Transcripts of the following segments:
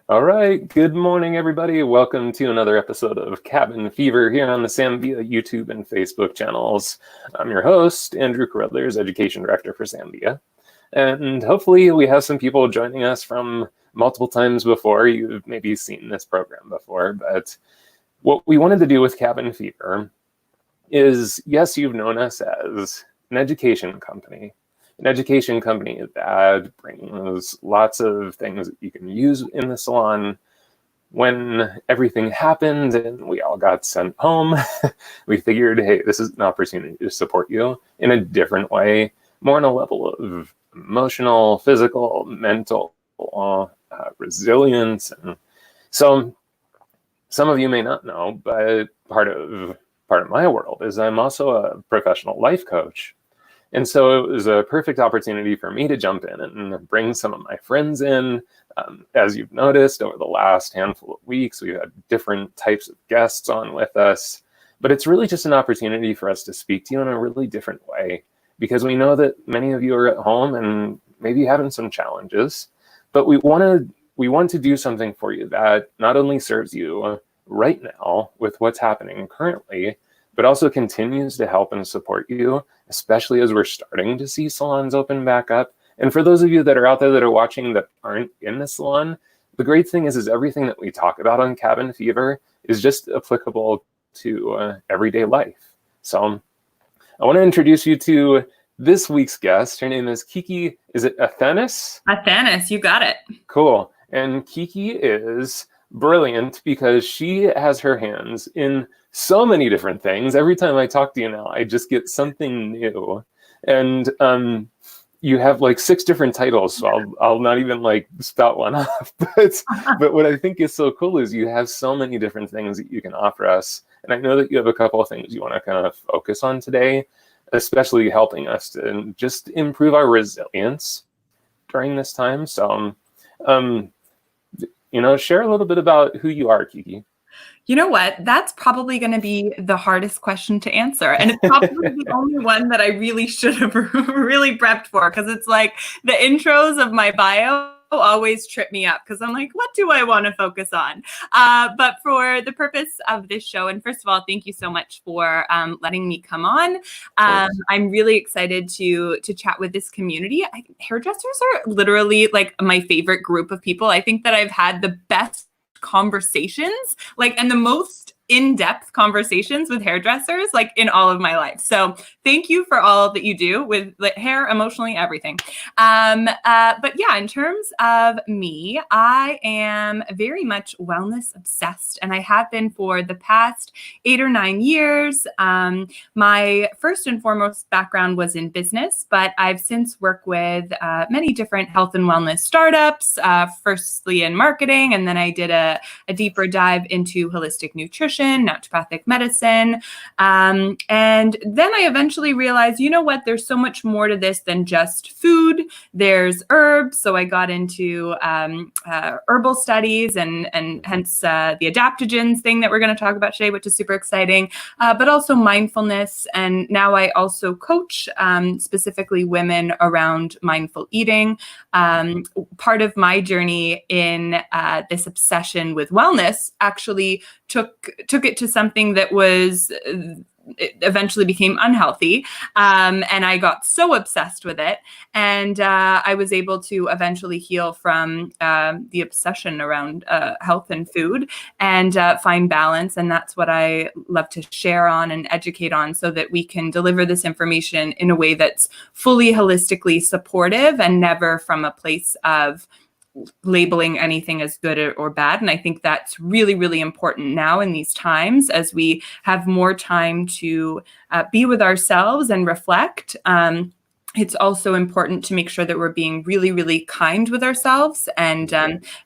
All right, good morning, everybody. Welcome to another episode of Cabin Fever here on the Zambia YouTube and Facebook channels. I'm your host, Andrew Carruthers, Education Director for Zambia. And hopefully we have some people joining us from multiple times before. You've maybe seen this program before, but what we wanted to do with Cabin Fever is, yes, you've known us as an education company. An education company that brings lots of things that you can use in the salon. When everything happened and we all got sent home, we figured, hey, this is an opportunity to support you in a different way, more on a level of emotional, physical, mental resilience. And so some of you may not know, but part of my world is I'm also a professional life coach. And so it was a perfect opportunity for me to jump in and bring some of my friends in. As you've noticed, over the last handful of weeks, we've had different types of guests on with us. But it's really just an opportunity for us to speak to you in a really different way, because we know that many of you are at home and maybe having some challenges. But we want to do something for you that not only serves you right now with what's happening currently, but also continues to help and support you, especially as we're starting to see salons open back up. And for those of you that are out there that are watching that aren't in the salon, the great thing is everything that we talk about on Cabin Fever is just applicable to everyday life. So I want to introduce you to this week's guest. Her name is Kiki. Is it Athanas? Athanas, you got it. Cool. And Kiki is brilliant because she has her hands in so many different things. Every time I talk to you now, I just get something new. And you have like 6 different titles, so I'll not even like spout one off. But what I think is so cool is you have so many different things that you can offer us. And I know that you have a couple of things you want to kind of focus on today, especially helping us to just improve our resilience during this time. So, share a little bit about who you are, Kiki. You know what? That's probably going to be the hardest question to answer. And it's probably the only one that I really should have really prepped for, because it's like the intros of my bio always trip me up because I'm like, what do I want to focus on? But for the purpose of this show, and first of all, thank you so much for letting me come on. I'm really excited to chat with this community. Hairdressers are literally like my favorite group of people. I think that I've had the best conversations, and the most in-depth conversations with hairdressers, in all of my life. So thank you for all that you do with hair, emotionally, everything. But yeah, in terms of me, I am very much wellness obsessed, and I have been for the past 8 or 9 years. My first and foremost background was in business, but I've since worked with many different health and wellness startups, firstly in marketing, and then I did a deeper dive into holistic nutrition, naturopathic medicine. And then I eventually realized, you know what, there's so much more to this than just food. There's herbs. So I got into herbal studies and hence the adaptogens thing that we're going to talk about today, which is super exciting, but also mindfulness. And now I also coach specifically women around mindful eating. Part of my journey in this obsession with wellness actually took it to something that was it eventually became unhealthy. And I got so obsessed with it. And I was able to eventually heal from the obsession around health and food and find balance. And that's what I love to share on and educate on, so that we can deliver this information in a way that's fully holistically supportive and never from a place of labeling anything as good or bad. And I think that's really, really important now in these times, as we have more time to be with ourselves and reflect. It's also important to make sure that we're being really, really kind with ourselves and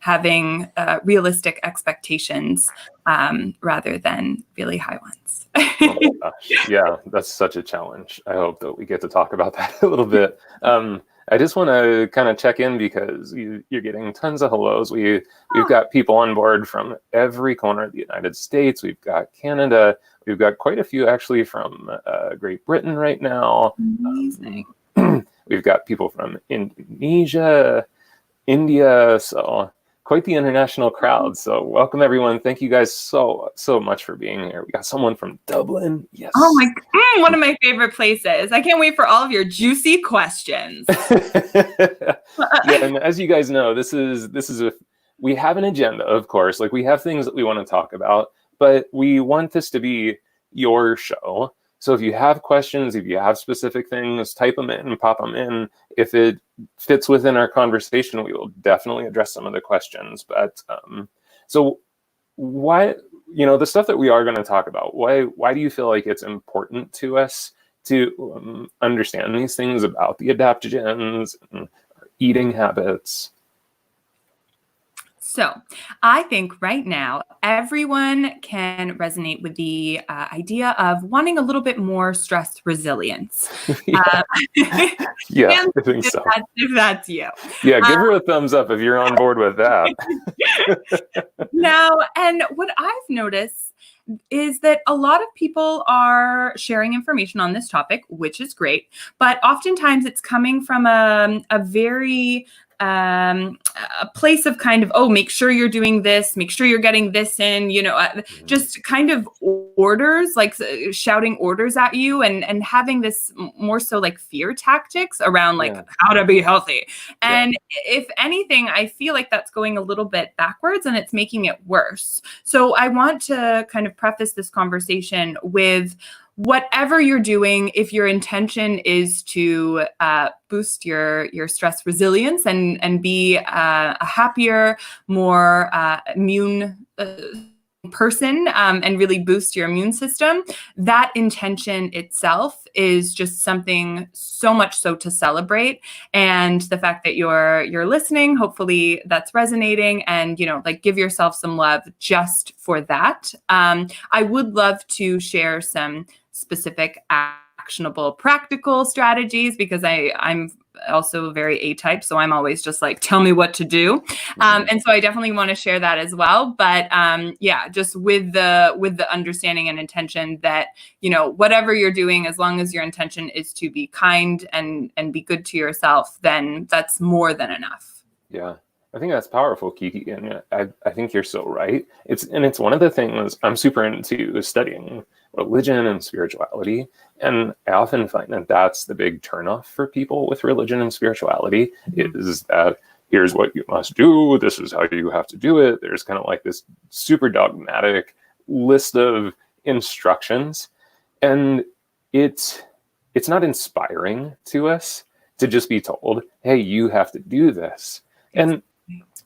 having realistic expectations rather than really high ones. Oh gosh. Yeah, that's such a challenge. I hope that we get to talk about that a little bit. I just want to kind of check in because you're getting tons of hellos. We've got people on board from every corner of the United States. We've got Canada. We've got quite a few actually from Great Britain right now. Amazing. We've got people from Indonesia, India. So quite the international crowd. So welcome everyone. Thank you guys so much for being here. We got someone from Dublin. Yes. Oh my, one of my favorite places. I can't wait for all of your juicy questions. Yeah, and as you guys know, we have an agenda, of course. Like, we have things that we want to talk about, but we want this to be your show. So if you have questions, if you have specific things, type them in, pop them in. If it fits within our conversation, we will definitely address some of the questions. But so why, the stuff that we are going to talk about, why do you feel like it's important to us to understand these things about the adaptogens and our eating habits? So I think right now, everyone can resonate with the idea of wanting a little bit more stress resilience. Yeah, I think so. If that's you. Yeah, give her a thumbs up if you're on board with that. Now, and what I've noticed is that a lot of people are sharing information on this topic, which is great, but oftentimes it's coming from a very a place of kind of, oh, make sure you're doing this, make sure you're getting this in, just kind of orders, like shouting orders at you and having this more so like fear tactics around like how to be healthy. And if anything, I feel like that's going a little bit backwards and it's making it worse. So I want to kind of preface this conversation with, whatever you're doing, if your intention is to boost your stress resilience and be a happier, more immune person and really boost your immune system, that intention itself is just something so much so to celebrate. And the fact that you're listening, hopefully that's resonating, and give yourself some love just for that. I would love to share some specific actionable practical strategies because I'm also very A-type, so I'm always just like, tell me what to do. And so I definitely want to share that as well. But just with the understanding and intention that, whatever you're doing, as long as your intention is to be kind and be good to yourself, then that's more than enough. Yeah. I think that's powerful, Kiki, and I think you're so right. It's one of the things I'm super into studying religion and spirituality, and I often find that that's the big turnoff for people with religion and spirituality, is that here's what you must do, this is how you have to do it. There's kind of like this super dogmatic list of instructions, and it's not inspiring to us to just be told, hey, you have to do this. And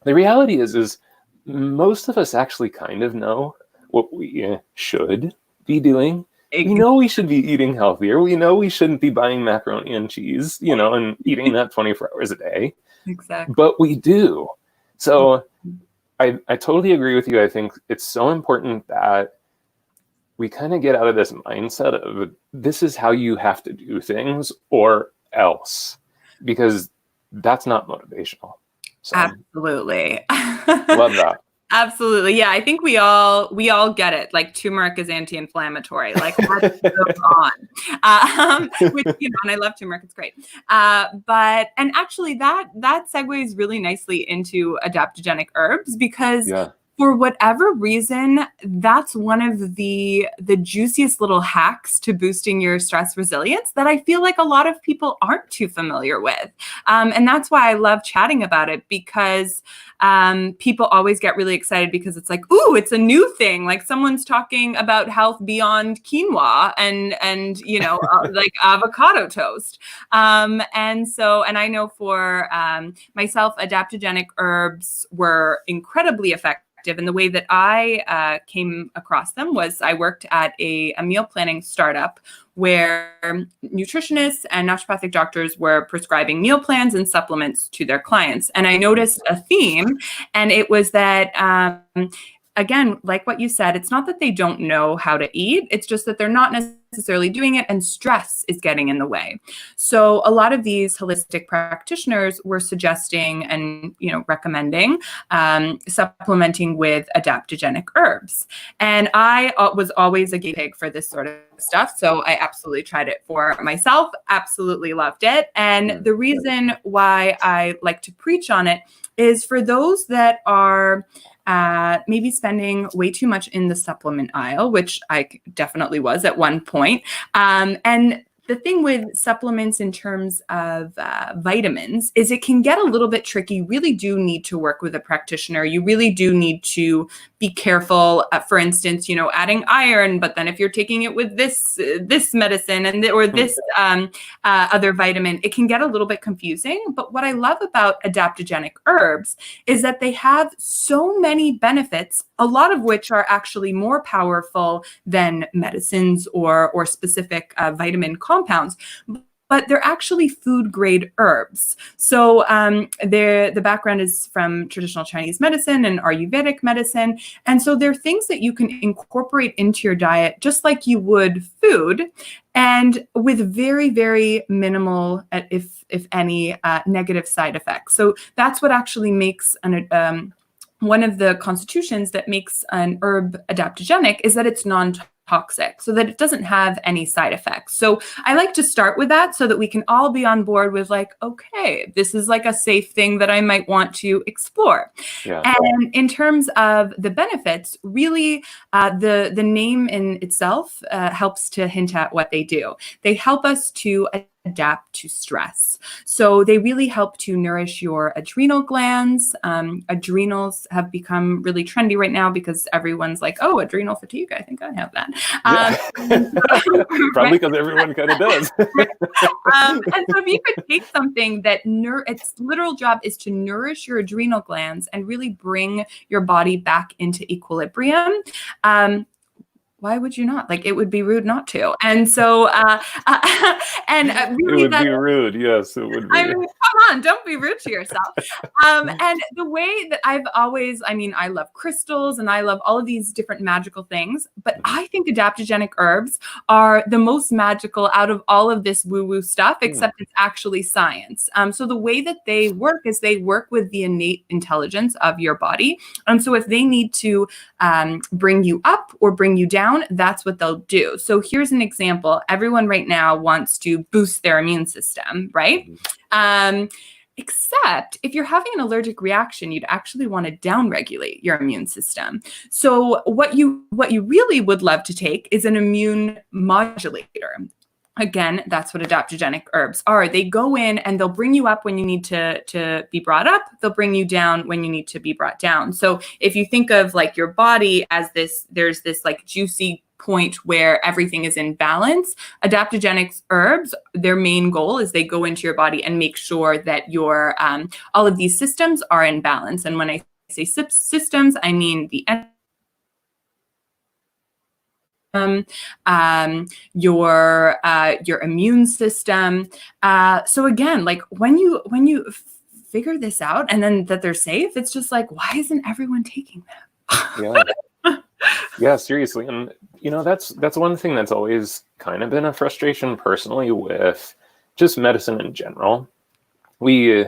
the reality is most of us actually kind of know what we should be doing. We know we should be eating healthier. We know we shouldn't be buying macaroni and cheese, and eating that 24 hours a day. Exactly. But we do. So I totally agree with you. I think it's so important that we kind of get out of this mindset of this is how you have to do things or else, because that's not motivational. So, absolutely. Love that. Absolutely. Yeah. I think we all get it. Like, turmeric is anti-inflammatory. Like, what goes on? Which, and I love turmeric. It's great. And actually that segues really nicely into adaptogenic herbs, because for whatever reason, that's one of the juiciest little hacks to boosting your stress resilience that I feel like a lot of people aren't too familiar with. And that's why I love chatting about it, because people always get really excited because it's like, ooh, it's a new thing. Like, someone's talking about health beyond quinoa and like avocado toast. And I know for myself, adaptogenic herbs were incredibly effective. And the way that I came across them was I worked at a meal planning startup where nutritionists and naturopathic doctors were prescribing meal plans and supplements to their clients. And I noticed a theme, and it was that again, like what you said, it's not that they don't know how to eat. It's just that they're not necessarily doing it, and stress is getting in the way. So a lot of these holistic practitioners were suggesting and recommending supplementing with adaptogenic herbs. And I was always a guinea pig for this sort of stuff. So I absolutely tried it for myself, absolutely loved it. And the reason why I like to preach on it is for those that are maybe spending way too much in the supplement aisle, which I definitely was at one point. And the thing with supplements in terms of vitamins is it can get a little bit tricky. You really do need to work with a practitioner. You really do need to be careful. For instance, adding iron, but then if you're taking it with this medicine or this other vitamin, it can get a little bit confusing. But what I love about adaptogenic herbs is that they have so many benefits, a lot of which are actually more powerful than medicines or specific vitamin compounds. But they're actually food grade herbs. So the background is from traditional Chinese medicine and Ayurvedic medicine. And so they're things that you can incorporate into your diet just like you would food, and with very, very minimal, if any, negative side effects. So that's what actually makes one of the constitutions that makes an herb adaptogenic is that it's non-toxic, so that it doesn't have any side effects. So I like to start with that so that we can all be on board with like, okay, this is like a safe thing that I might want to explore. Yeah. And in terms of the benefits, really the name in itself helps to hint at what they do. They help us to adapt to stress. So they really help to nourish your adrenal glands. Adrenals have become really trendy right now because everyone's like, oh, adrenal fatigue. I think I have that. Probably because everyone kind of does. And so if you could take something that its literal job is to nourish your adrenal glands and really bring your body back into equilibrium, why would you not? Like, it would be rude not to. And so, really, it would be rude. Yes, it would be. I mean, come on, don't be rude to yourself. And the way that I love crystals and I love all of these different magical things, but I think adaptogenic herbs are the most magical out of all of this woo-woo stuff, except it's actually science. So the way that they work is they work with the innate intelligence of your body. And so if they need to bring you up or bring you down, that's what they'll do. So here's an example. Everyone right now wants to boost their immune system, right? Except if you're having an allergic reaction, you'd actually want to downregulate your immune system. So what you really would love to take is an immune modulator. Again, that's what adaptogenic herbs are. They go in and they'll bring you up when you need to be brought up. They'll bring you down when you need to be brought down. So if you think of like your body as there's this like juicy point where everything is in balance. Adaptogenic herbs, their main goal is they go into your body and make sure that your all of these systems are in balance. And when I say systems, I mean the your immune system. So again, like when you figure this out and then that they're safe, it's just like, why isn't everyone taking them? Yeah, seriously. And that's one thing that's always kind of been a frustration personally with just medicine in general. We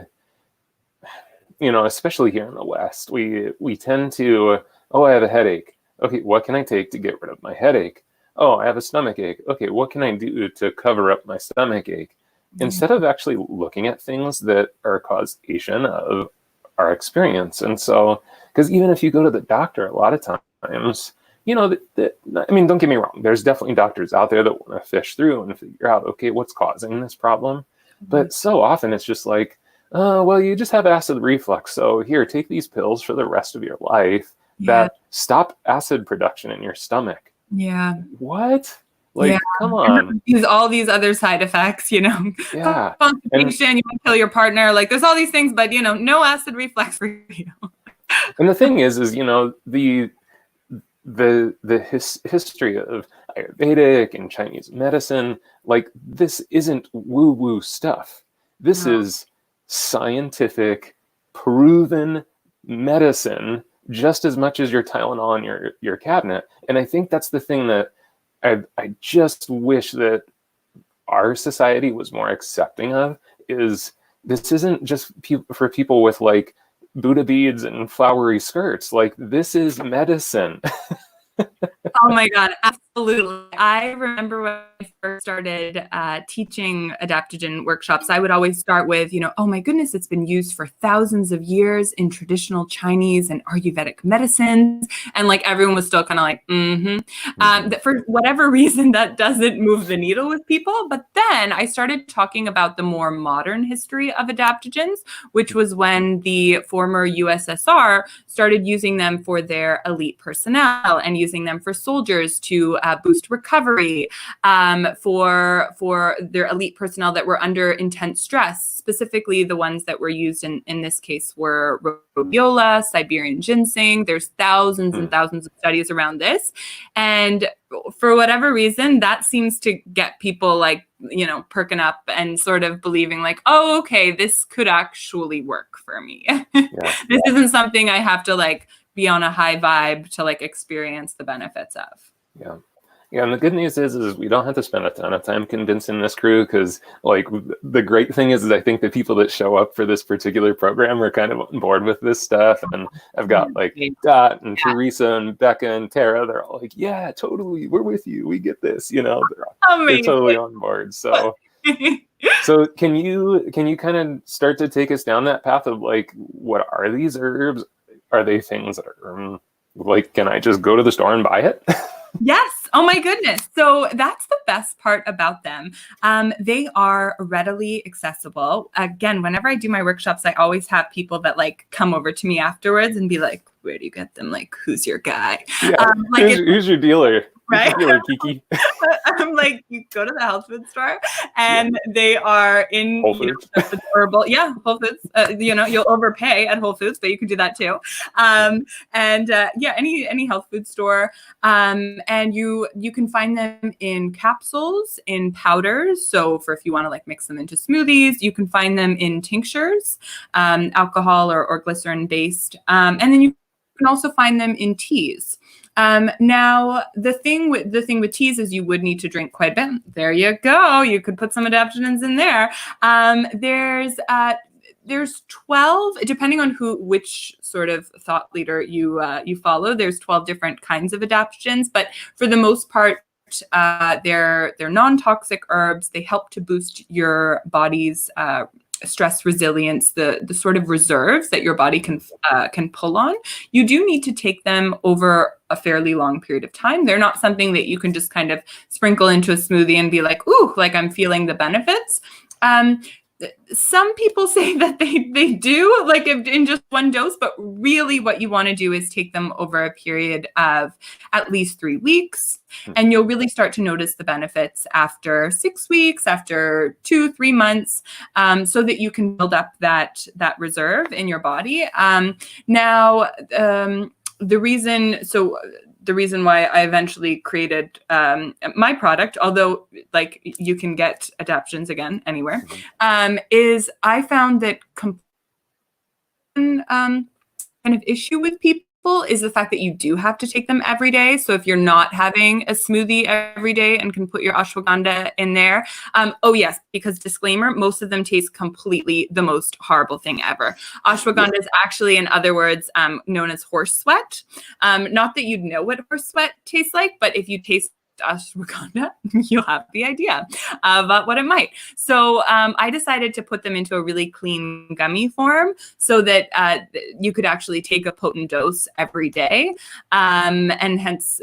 especially here in the West, we tend to, oh, I have a headache. Okay, what can I take to get rid of my headache? Oh, I have a stomach ache. Okay, what can I do to cover up my stomach ache? Instead of actually looking at things that are causation of our experience. And so, because even if you go to the doctor a lot of times, don't get me wrong, there's definitely doctors out there that want to fish through and figure out, okay, what's causing this problem? But so often it's just like, oh, well, you just have acid reflux. So here, take these pills for the rest of your life that stop acid production in your stomach. Yeah. What? Like, come on. Use all these other side effects, Yeah. Constipation, you want to kill your partner. Like, there's all these things, but, no acid reflux for you. And the thing is the history of Ayurvedic and Chinese medicine, like, this isn't woo-woo stuff. This is scientific, proven medicine just as much as your Tylenol in your cabinet. And I think that's the thing that I just wish that our society was more accepting of, is this isn't just for people with like Buddha beads and flowery skirts. Like, this is medicine. Oh my God, absolutely. I remember when I first started teaching adaptogen workshops, I would always start with, oh my goodness, it's been used for thousands of years in traditional Chinese and Ayurvedic medicines. And like everyone was still kind of like, that for whatever reason, that doesn't move the needle with people. But then I started talking about the more modern history of adaptogens, which was when the former USSR started using them for their elite personnel and using them for soldiers to boost recovery, for their elite personnel that were under intense stress. Specifically, the ones that were used in this case were rhodiola, Siberian ginseng. There's thousands and thousands of studies around this. And for whatever reason, that seems to get people like, perking up and sort of believing like, oh, okay, this could actually work for me. This isn't something I have to like be on a high vibe to like experience the benefits of. Yeah, and the good news is we don't have to spend a ton of time convincing this crew, because like the great thing is I think the people that show up for this particular program are kind of on board with this stuff. And I've got like Dot and Teresa and Becca and Tara. They're all like, yeah, totally, we're with you. We get this. They're totally on board. So so can you kind of start to take us down that path of like, what are these herbs? Are they things that are like, can I just go to the store and buy it? Yes. Oh my goodness. So that's the best part about them. They are readily accessible. Again, whenever I do my workshops, I always have people that like come over to me afterwards and be like, where do you get them? Like, who's your guy? Yeah. Who's your dealer? Right? Dealer, Kiki. I'm like, you go to the health food store and they are in Whole Foods. Herbal. Yeah, Whole Foods. You'll overpay at Whole Foods, but you can do that too. Any health food store. And you can find them in capsules, in powders. So for if you want to like mix them into smoothies, you can find them in tinctures, alcohol or glycerin based. And then you can also find them in teas. Now the thing with teas is you would need to drink quite a bit. There you go. You could put some adaptogens in there. There's 12, depending on which sort of thought leader you follow. There's 12 different kinds of adaptogens, but for the most part, they're non-toxic herbs. They help to boost your body's stress resilience, the sort of reserves that your body can pull on. You do need to take them over a fairly long period of time. They're not something that you can just kind of sprinkle into a smoothie and be like, ooh, like I'm feeling the benefits. Some people say that they do, like in just one dose, but really what you want to do is take them over a period of at least 3 weeks. And you'll really start to notice the benefits after 6 weeks, after 2-3 months, so that you can build up that reserve in your body. The reason why I eventually created my product, although like you can get adaptogens again anywhere, is I found that kind of issue with people is the fact that you do have to take them every day. So if you're not having a smoothie every day and can put your ashwagandha in there, oh yes, because disclaimer, most of them taste completely the most horrible thing ever. Ashwagandha is actually, in other words, known as horse sweat. Not that you'd know what horse sweat tastes like, but if you taste ashwagandha, you'll have the idea of what it might. So I decided to put them into a really clean gummy form so that you could actually take a potent dose every day, and hence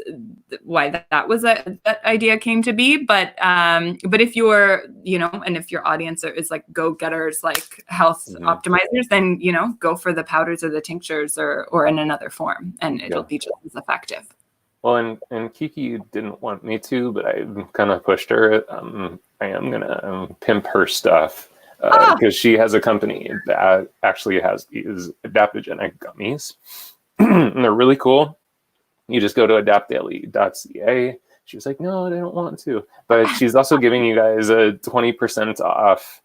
why that was that idea came to be. But if you're, and if your audience is like go-getters, like health optimizers, then go for the powders or the tinctures or in another form, and it'll be just as effective. Well, and Kiki didn't want me to, but I kind of pushed her. I am going to pimp her stuff because she has a company that actually has these adaptogenic gummies. And they're really cool. You just go to adaptdaily.ca. She was like, no, I don't want to. But she's also giving you guys a 20% off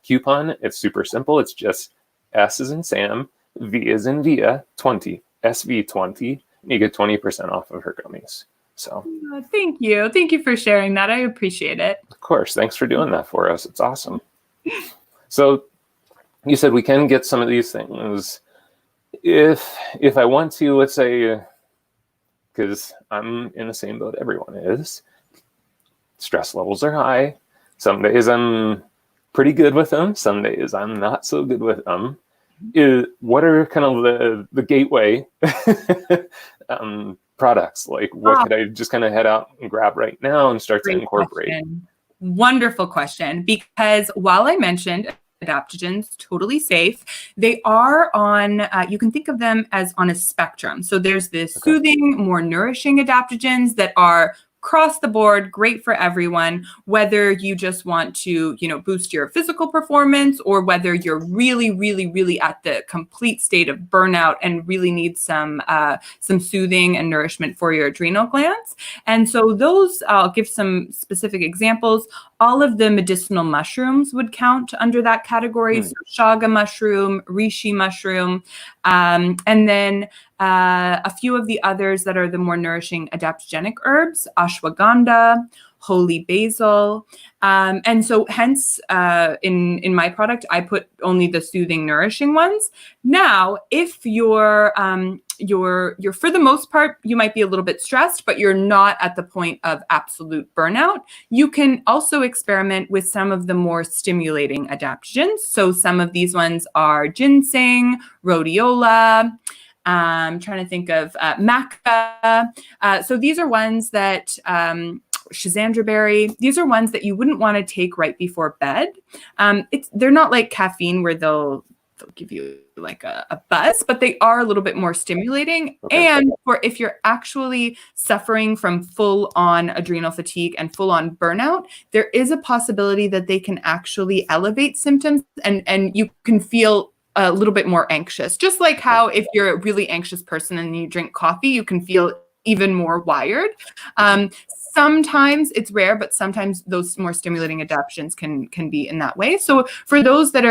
coupon. It's super simple. It's just S as in Sam, V as in Via, 20. SV20. You get 20% off of her gummies. So thank you. Thank you for sharing that. I appreciate it. of course. Thanks for doing that for us. It's awesome. So you said we can get some of these things if I want to, let's say, because I'm in the same boat everyone is. Stress levels are high. Some days I'm pretty good with them. Some days I'm not so good with them. What are kind of the gateway products? Like, what could I just kind of head out and grab right now and start to incorporate? Question. Wonderful question. Because while I mentioned adaptogens, totally safe, they are on, you can think of them as on a spectrum. So there's this soothing, more nourishing adaptogens that are across the board, great for everyone, whether you just want to, boost your physical performance, or whether you're really, really, really at the complete state of burnout and really need some soothing and nourishment for your adrenal glands. And so those, I'll give some specific examples. All of the medicinal mushrooms would count under that category. So chaga mushroom, reishi mushroom, and then a few of the others that are the more nourishing adaptogenic herbs, ashwagandha, holy basil. And so hence in my product, I put only the soothing, nourishing ones. Now, if you're for the most part, you might be a little bit stressed, but you're not at the point of absolute burnout, you can also experiment with some of the more stimulating adaptogens. So some of these ones are ginseng, rhodiola, I'm trying to think of maca. So these are ones that, Schizandra berry, these are ones that you wouldn't want to take right before bed. They're not like caffeine where they'll give you like a buzz, but they are a little bit more stimulating. And for if you're actually suffering from full on adrenal fatigue and full on burnout, there is a possibility that they can actually elevate symptoms and you can feel a little bit more anxious. Just like how if you're a really anxious person and you drink coffee, you can feel even more wired. Sometimes it's rare, but sometimes those more stimulating adaptogens can be in that way. So for those that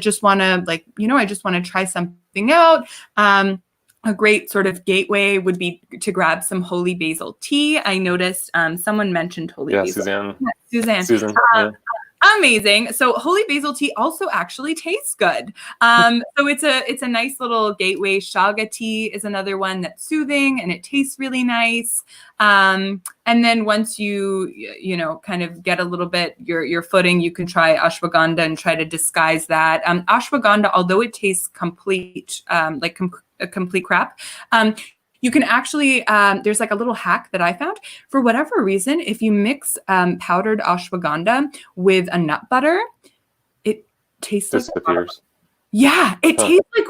just want to I just want to try something out, a great sort of gateway would be to grab some holy basil tea. I noticed someone mentioned holy basil. Susan. Amazing. So holy basil tea also actually tastes good. So it's a nice little gateway. Chaga tea is another one that's soothing and it tastes really nice. And then once you kind of get a little bit your footing, you can try ashwagandha and try to disguise that. Ashwagandha, although it tastes complete, complete crap, you can actually, there's like a little hack that I found. For whatever reason, if you mix powdered ashwagandha with a nut butter, it tastes disappears. It tastes like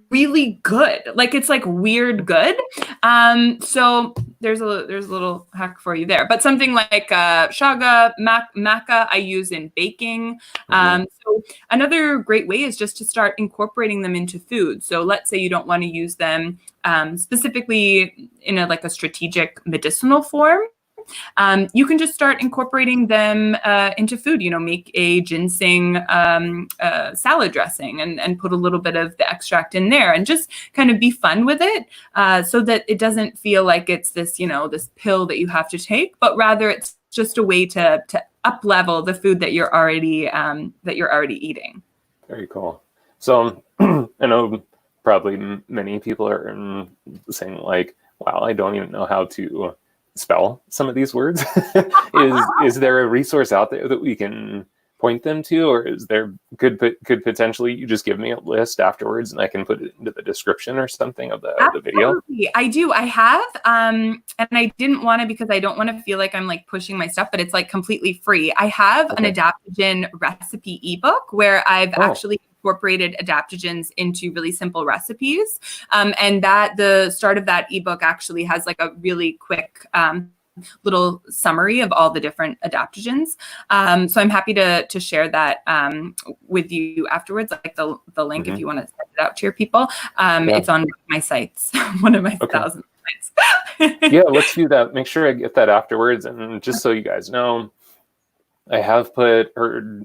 really good. Like it's like weird good. So there's a little hack for you there. But something like chaga, maca, I use in baking. So another great way is just to start incorporating them into food. So let's say you don't want to use them specifically in a strategic medicinal form. You can just start incorporating them into food, make a ginseng salad dressing and put a little bit of the extract in there and just kind of be fun with it so that it doesn't feel like it's this, this pill that you have to take, but rather it's just a way to up level the food that you're already eating. Very cool. So I know probably many people are saying like, wow, I don't even know how to spell some of these words. Is there a resource out there that we can point them to, or is there could potentially you just give me a list afterwards and I can put it into the description or something of the video? I do. I have, and I didn't want to because I don't want to feel like I'm like pushing my stuff, but it's like completely free. I have an adaptogen recipe ebook where I've actually incorporated adaptogens into really simple recipes. And that the start of that ebook actually has like a really quick little summary of all the different adaptogens. So I'm happy to share that with you afterwards, like the link if you want to send it out to your people. It's on my sites, one of my 1,000 sites. Yeah, let's do that. Make sure I get that afterwards. And just so you guys know, I have put her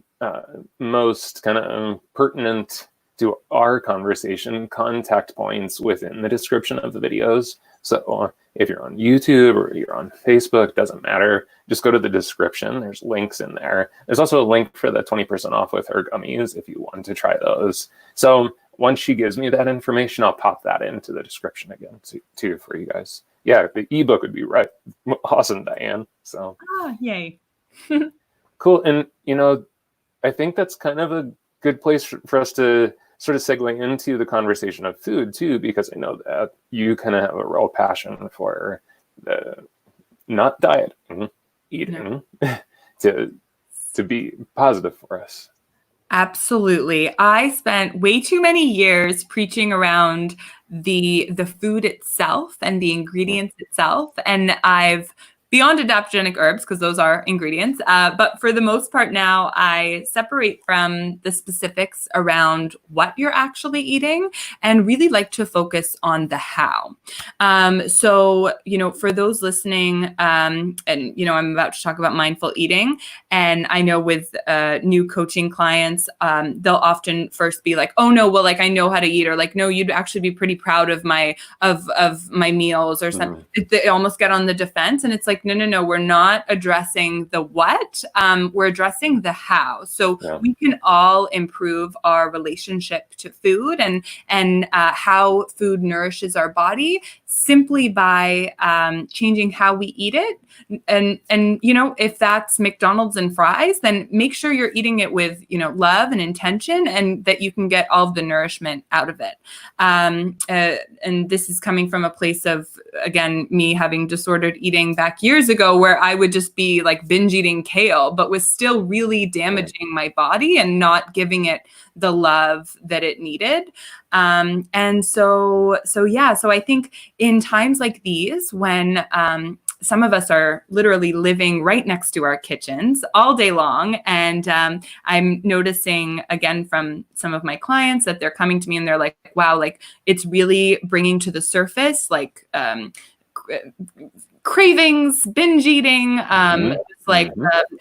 most kind of pertinent to our conversation contact points within the description of the videos. So if you're on YouTube or you're on Facebook, doesn't matter. Just go to the description. There's links in there. There's also a link for the 20% off with her gummies if you want to try those. So once she gives me that information, I'll pop that into the description again too for you guys. Yeah, the ebook would be right. Awesome, Diane. So yay. Cool. And, I think that's kind of a good place for us to sort of segue into the conversation of food too, because I know that you kind of have a real passion for the not diet, eating to be positive for us. Absolutely. I spent way too many years preaching around the food itself and the ingredients itself. And I've beyond adaptogenic herbs, because those are ingredients. But for the most part now, I separate from the specifics around what you're actually eating and really like to focus on the how. So, for those listening, and, I'm about to talk about mindful eating. And I know with new coaching clients, they'll often first be like, oh, no, well, like, I know how to eat, or like, no, you'd actually be pretty proud of my meals or something. They almost get on the defense. And it's like, no, we're not addressing the what, we're addressing the how. So we can all improve our relationship to food and how food nourishes our body simply by changing how we eat it. And if that's McDonald's and fries, then make sure you're eating it with, love and intention, and that you can get all of the nourishment out of it. And this is coming from a place of, again, me having disordered eating back years ago, where I would just be like binge eating kale, but was still really damaging my body and not giving it the love that it needed. So I think in times like these, when some of us are literally living right next to our kitchens all day long. And I'm noticing, again, from some of my clients that they're coming to me and they're like, wow, like it's really bringing to the surface, like cravings, binge eating,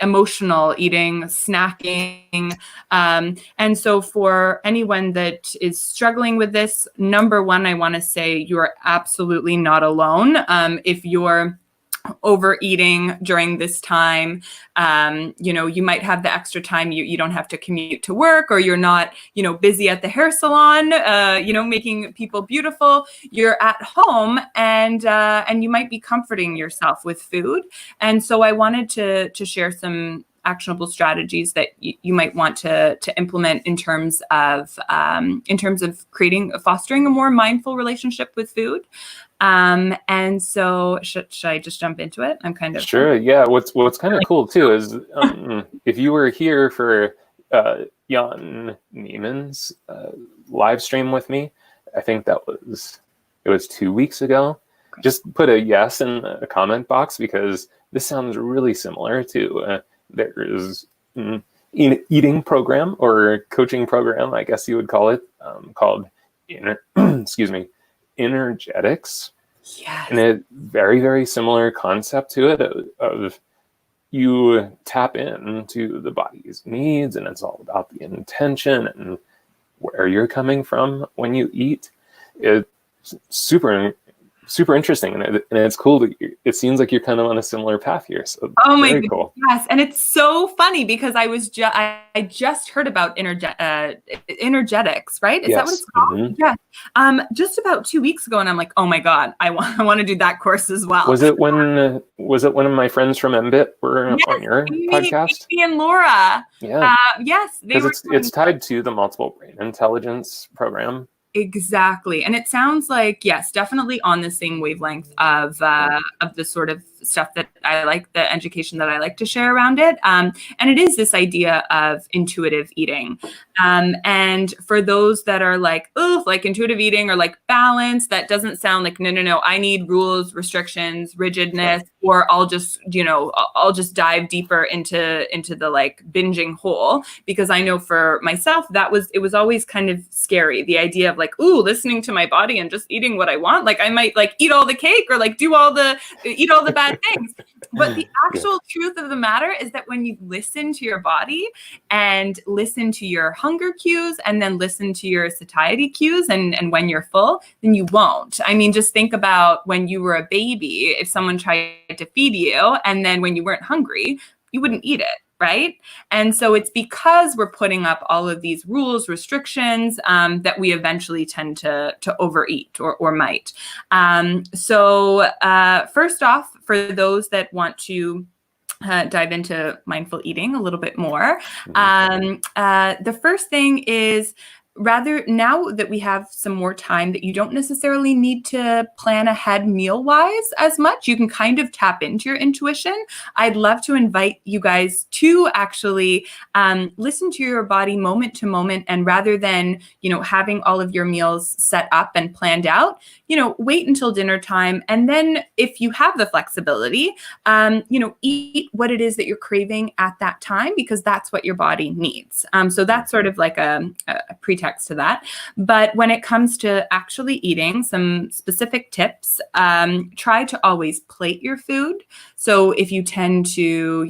emotional eating, snacking. And so for anyone that is struggling with this, number one, I want to say you're absolutely not alone. If you're overeating during this time, you might have the extra time, you don't have to commute to work, or you're not, busy at the hair salon, making people beautiful. You're at home and you might be comforting yourself with food. And so I wanted to share some actionable strategies that you might want to implement in terms of fostering a more mindful relationship with food. And so should I just jump into it? I'm kind of sure. Yeah. What's kind of cool too is if you were here for Jan Neiman's live stream with me, I think it was 2 weeks ago. Okay. Just put a yes in the comment box, because this sounds really similar to there's eating program or coaching program, I guess you would call it, called energetics. Yes. And a very, very similar concept to it of you tap into the body's needs, and it's all about the intention and where you're coming from when you eat. It's super interesting, and it's cool that it seems like you're kind of on a similar path here. So very cool. Yes, and it's so funny because I just heard about energetics, right? Is that what it's called? Mm-hmm. Yeah. Just about 2 weeks ago, and I'm like, oh my god, I want to do that course as well. Was it one of my friends from MBIT were on your podcast? Kiki and Laura. Yeah. Yes, because it's tied to the multiple brain intelligence program. Exactly. And it sounds like, yes, definitely on the same wavelength of the sort of stuff that I like, the education that I like to share around it. And it is this idea of intuitive eating. And for those that are like, oh, like intuitive eating or like balance, that doesn't sound like, no, I need rules, restrictions, rigidness, or I'll just dive deeper into the like binging hole. Because I know for myself, it was always kind of scary. The idea of like, ooh, listening to my body and just eating what I want. Like I might like eat all the cake or like eat all the bad good things. But the actual truth of the matter is that when you listen to your body and listen to your hunger cues and then listen to your satiety cues and when you're full, then you won't. I mean, just think about when you were a baby, if someone tried to feed you and then when you weren't hungry, you wouldn't eat it. Right. And so it's because we're putting up all of these rules, restrictions that we eventually tend to overeat or might. So first off, for those that want to dive into mindful eating a little bit more, the first thing is, rather, now that we have some more time, that you don't necessarily need to plan ahead meal-wise as much. You can kind of tap into your intuition. I'd love to invite you guys to actually listen to your body moment to moment. And rather than, having all of your meals set up and planned out, wait until dinner time. And then if you have the flexibility, eat what it is that you're craving at that time, because that's what your body needs. So that's sort of like a pretext to that. But when it comes to actually eating, some specific tips, try to always plate your food. So if you tend to,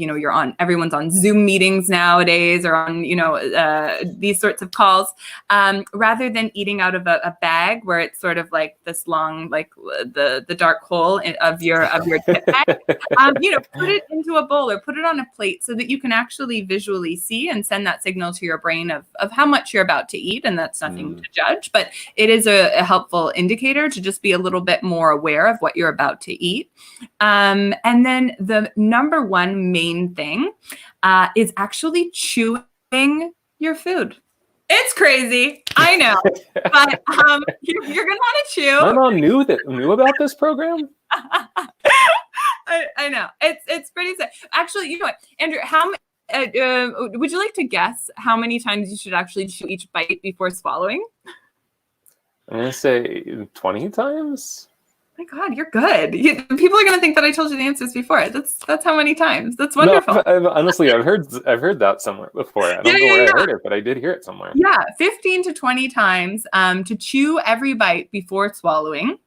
everyone's on Zoom meetings nowadays or on, these sorts of calls, rather than eating out of a bag where it's sort of like this long, like the dark hole of your tip bag, put it into a bowl or put it on a plate so that you can actually visually see and send that signal to your brain of how much you're about to eat. And that's nothing to judge, but it is a helpful indicator to just be a little bit more aware of what you're about to eat. And then the number one main thing is actually chewing your food. It's crazy, I know, but you're gonna want to chew. My mom knew about this program. I know it's pretty sad. Actually, you know what, Andrew? Would you like to guess how many times you should actually chew each bite before swallowing? I'm gonna say 20 times. Oh my God, you're good. People are gonna think that I told you the answers before. That's how many times. That's wonderful. No, honestly, I've heard that somewhere before. I don't know where I heard it, but I did hear it somewhere. Yeah, 15 to 20 times to chew every bite before swallowing.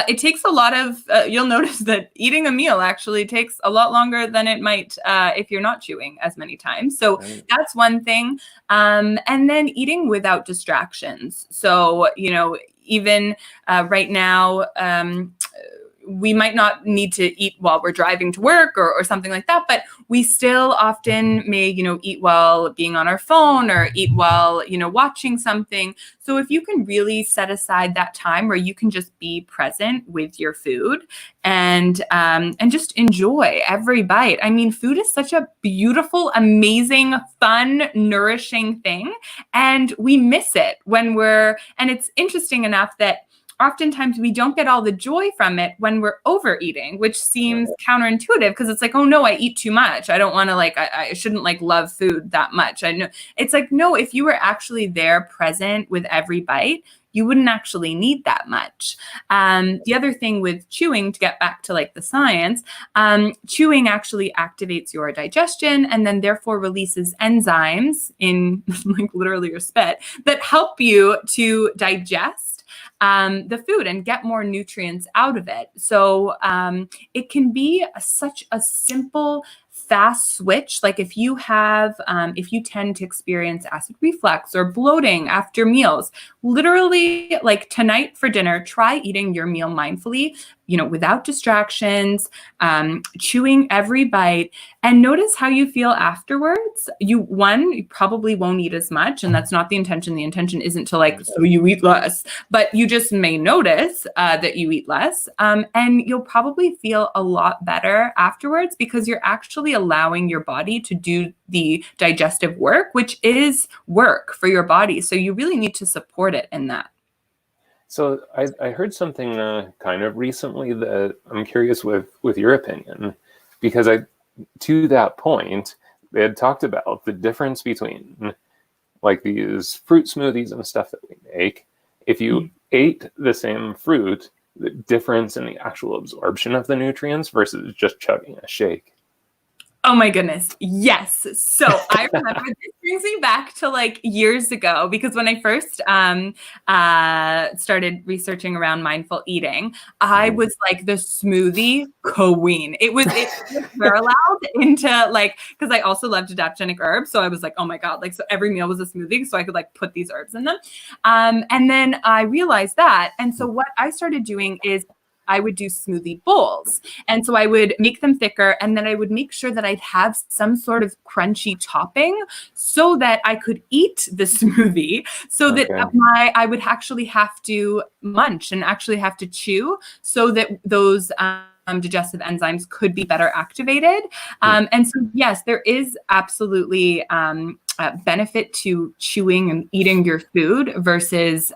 It takes a lot of, you'll notice that eating a meal actually takes a lot longer than it might if you're not chewing as many times. So that's one thing. And then eating without distractions. So, even right now, we might not need to eat while we're driving to work or something like that, but we still often may, eat while being on our phone or eat while, watching something. So if you can really set aside that time where you can just be present with your food and just enjoy every bite. I mean, food is such a beautiful, amazing, fun, nourishing thing. And we miss it and it's interesting enough that oftentimes we don't get all the joy from it when we're overeating, which seems counterintuitive because it's like, oh no, I eat too much. I don't want to I shouldn't love food that much. I know it's like, no, if you were actually there present with every bite, you wouldn't actually need that much. The other thing with chewing, to get back to the science, chewing actually activates your digestion and then therefore releases enzymes in literally your spit that help you to digest the food and get more nutrients out of it. So it can be such a simple, fast switch. Like if you tend to experience acid reflux or bloating after meals, literally tonight for dinner, try eating your meal mindfully, without distractions, chewing every bite, and notice how you feel afterwards. You probably won't eat as much, and that's not the intention. The intention isn't to so you eat less, but you just may notice that you eat less, and you'll probably feel a lot better afterwards because you're actually allowing your body to do the digestive work, which is work for your body. So you really need to support it in that. So I heard something kind of recently that I'm curious with your opinion, because to that point, they had talked about the difference between these fruit smoothies and stuff that we make. If you ate the same fruit, the difference in the actual absorption of the nutrients versus just chugging a shake. Oh my goodness. Yes. So I remember this brings me back to like years ago, because when I first started researching around mindful eating, I was like the smoothie queen. It was paralleled into like, because I also loved adaptogenic herbs. So I was like, oh my God, like, so every meal was a smoothie. So I could like put these herbs in them. And then I realized that. And so what I started doing is I would do smoothie bowls. And so I would make them thicker, and then I would make sure that I'd have some sort of crunchy topping so that I could eat the smoothie, so that I would actually have to munch and actually have to chew so that those digestive enzymes could be better activated. And so, yes, there is absolutely benefit to chewing and eating your food versus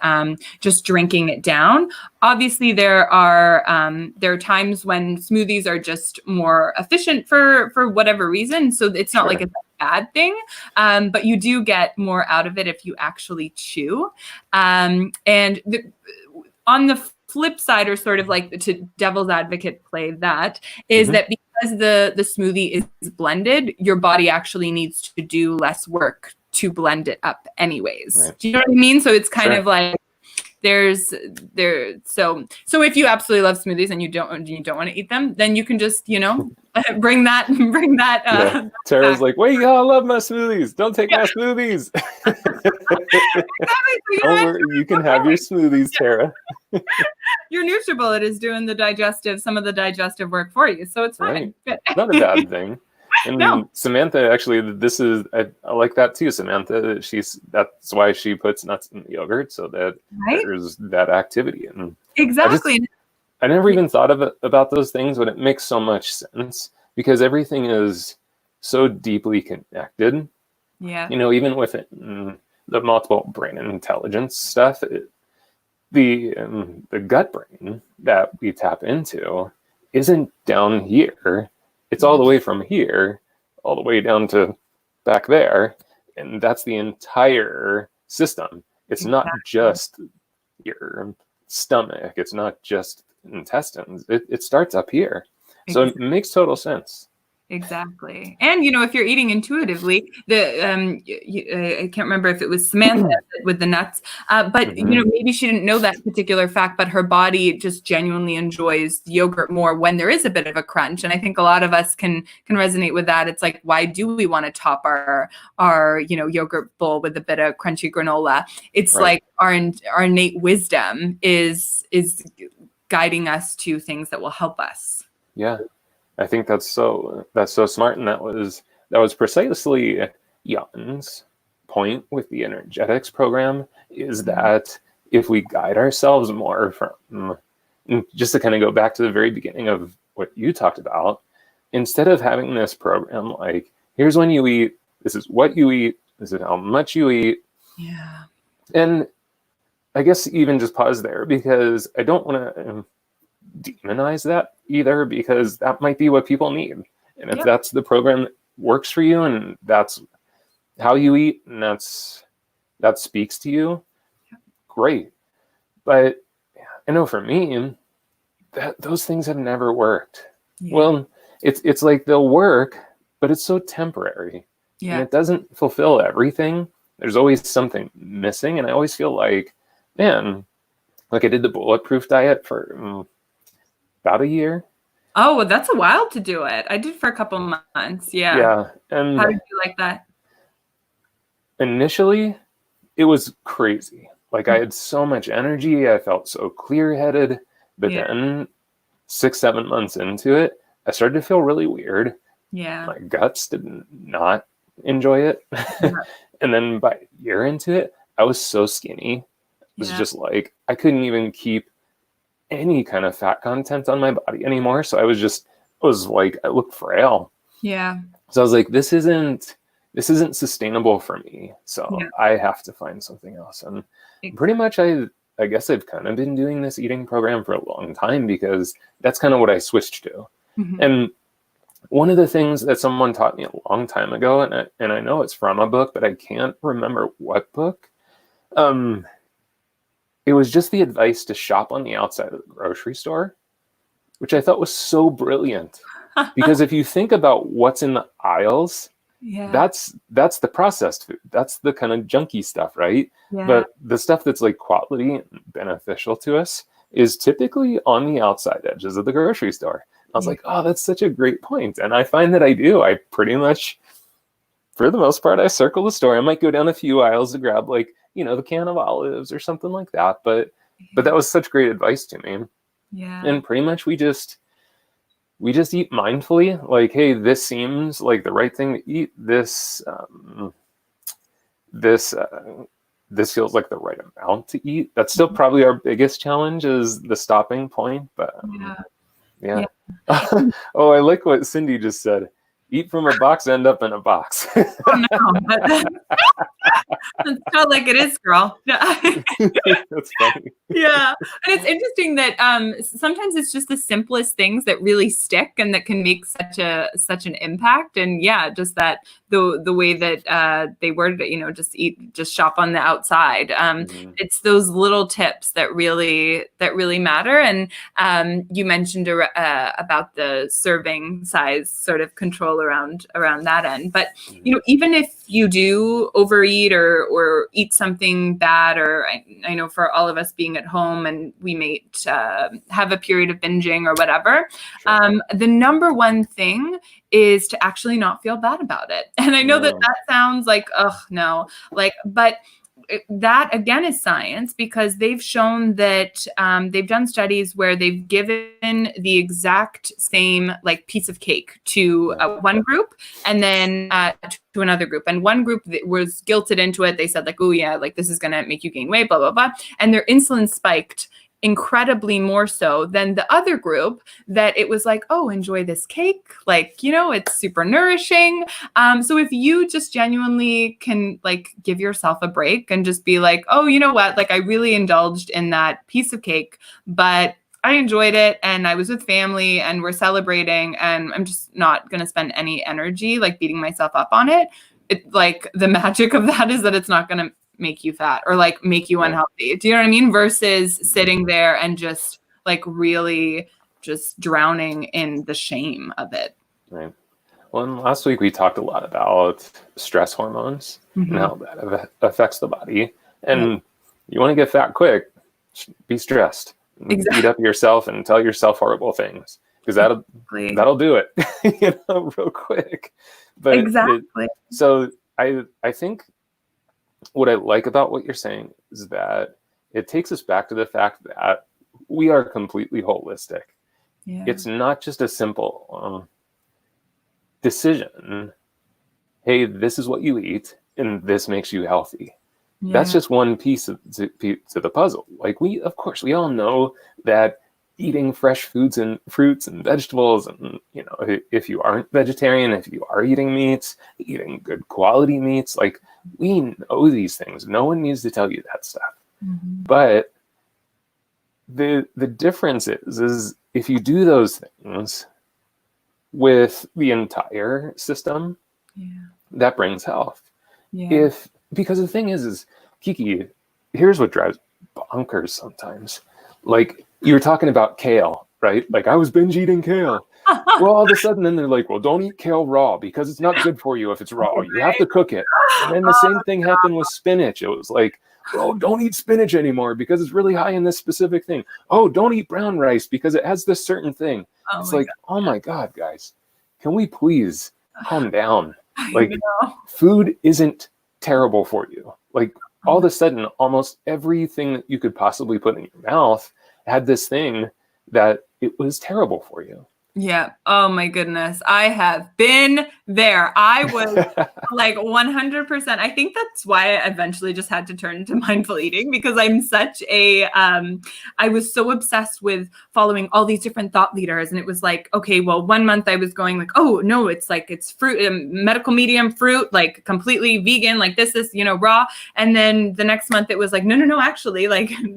just drinking it down. Obviously, there are times when smoothies are just more efficient for whatever reason. So it's not like it's a bad thing, but you do get more out of it if you actually chew. On the flip side, or sort of like to devil's advocate play, that is that because the smoothie is blended, your body actually needs to do less work to blend it up anyways. Right. Do you know what I mean? So it's kind of like so if you absolutely love smoothies and you don't want to eat them, then you can just, bring that Tara's back. like, wait, y'all, I love my smoothies. Don't take my smoothies. Exactly. So you can have your smoothies, Tara. Your NutriBullet is doing some of the digestive work for you, so it's fine. Right. Not a bad thing. And No. Samantha, actually, I like that too. Samantha, that's why she puts nuts in the yogurt, so that there's that activity. And exactly. I never even thought about those things, but it makes so much sense because everything is so deeply connected. Yeah. Even with the multiple brain intelligence stuff, the gut brain that we tap into isn't down here. It's all the way from here, all the way down to back there. And that's the entire system. It's not just your stomach. It's not just intestines. It starts up here. So it makes total sense. Exactly. And, if you're eating intuitively, I can't remember if it was Samantha with the nuts, but, maybe she didn't know that particular fact, but her body just genuinely enjoys yogurt more when there is a bit of a crunch. And I think a lot of us can resonate with that. It's like, why do we want to top our yogurt bowl with a bit of crunchy granola? It's like our innate wisdom is guiding us to things that will help us. Yeah. I think that's so smart, and that was precisely Jan's point with the energetics program, is that if we guide ourselves more from, just to kind of go back to the very beginning of what you talked about, instead of having this program like, here's when you eat, this is what you eat, this is how much you eat. Yeah. And I guess even just pause there, because I don't want to demonize that either, because that might be what people need. And if that's the program that works for you, and that's how you eat, and that speaks to you, great. But I know for me, that those things have never worked. Well, it's like they'll work, but it's so temporary. And it doesn't fulfill everything. There's always something missing. And I always feel like, man, like I did the bulletproof diet for about a year. Oh, well, that's a while to do it. I did for a couple months. Yeah. Yeah. And how did you like that? Initially, it was crazy. Like I had so much energy. I felt so clear-headed. But then 6-7 months into it, I started to feel really weird. Yeah. My guts did not enjoy it. And then by a year into it, I was so skinny. It was just like, I couldn't even keep any kind of fat content on my body anymore. So I was like, I looked frail. Yeah. So I was like, this isn't sustainable for me. So I have to find something else. And pretty much I guess I've kind of been doing this eating program for a long time, because that's kind of what I switched to. And one of the things that someone taught me a long time ago, and I know it's from a book, but I can't remember what book. It was just the advice to shop on the outside of the grocery store, which I thought was so brilliant. Because if you think about what's in the aisles, Yeah. that's the processed food. That's the kind of junky stuff, right? Yeah. But the stuff that's like quality and beneficial to us is typically on the outside edges of the grocery store. I was like, oh, that's such a great point. And I find that I do. I pretty much, for the most part, I circle the store. I might go down a few aisles to grab like, the can of olives or something like that. But that was such great advice to me. Yeah. And pretty much we just eat mindfully. Like, hey, this seems like the right thing to eat. This feels like the right amount to eat. That's still probably our biggest challenge, is the stopping point. But yeah. Oh, I like what Cindy just said. Eat from a box, end up in a box. Oh, no. That's how like it is, girl. That's funny. Yeah. And it's interesting that sometimes it's just the simplest things that really stick and that can make such an impact. And yeah, just that the way that they worded it, just shop on the outside. It's those little tips that really matter. And you mentioned about the serving size sort of control around that end. But even if you do overeat or eat something bad, or I know for all of us being at home and we may have a period of binging or whatever, sure. The number one thing is to actually not feel bad about it. And I know that sounds like, oh no, but that again is science, because they've shown that they've done studies where they've given the exact same piece of cake to one group and then to another group. And one group that was guilted into it. They said oh yeah, this is going to make you gain weight, blah, blah, blah. And their insulin spiked incredibly more so than the other group, that it was oh, enjoy this cake. It's super nourishing. So if you just genuinely can give yourself a break and just be oh, you know what? I really indulged in that piece of cake, but I enjoyed it and I was with family and we're celebrating, and I'm just not going to spend any energy beating myself up on it. The magic of that is that it's not going to make you fat or make you unhealthy. Do you know what I mean? Versus sitting there and just really just drowning in the shame of it. Right. Well, and last week we talked a lot about stress hormones and how that affects the body. And you want to get fat quick, be stressed. Exactly. Beat up yourself and tell yourself horrible things, because that'll do it, real quick. But exactly. So I think what I like about what you're saying is that it takes us back to the fact that we are completely holistic. Yeah. It's not just a simple decision. Hey, this is what you eat and this makes you healthy. Yeah. That's just one piece to the puzzle. We all know that eating fresh foods and fruits and vegetables, and if you aren't vegetarian, if you are eating meats, eating good quality meats, we know these things. No one needs to tell you that stuff. But the difference is if you do those things with the entire system, that brings health. Yeah. Because the thing is Kiki, here's what drives bonkers sometimes. You were talking about kale, right? I was binge eating kale. Well, all of a sudden, then they're well, don't eat kale raw because it's not good for you if it's raw. You have to cook it. And then the same thing happened with spinach. It was oh, don't eat spinach anymore because it's really high in this specific thing. Oh, don't eat brown rice because it has this certain thing. It's oh my God, guys, can we please calm down? Food isn't terrible for you. All of a sudden, almost everything that you could possibly put in your mouth had this thing that it was terrible for you. Yeah. Oh my goodness. I have been there. I was 100%. I think that's why I eventually just had to turn to mindful eating, because I'm such a, I was so obsessed with following all these different thought leaders. And it was okay, well, 1 month I was going oh no, it's it's fruit, medical medium fruit, completely vegan, this is, raw. And then the next month it was no, actually,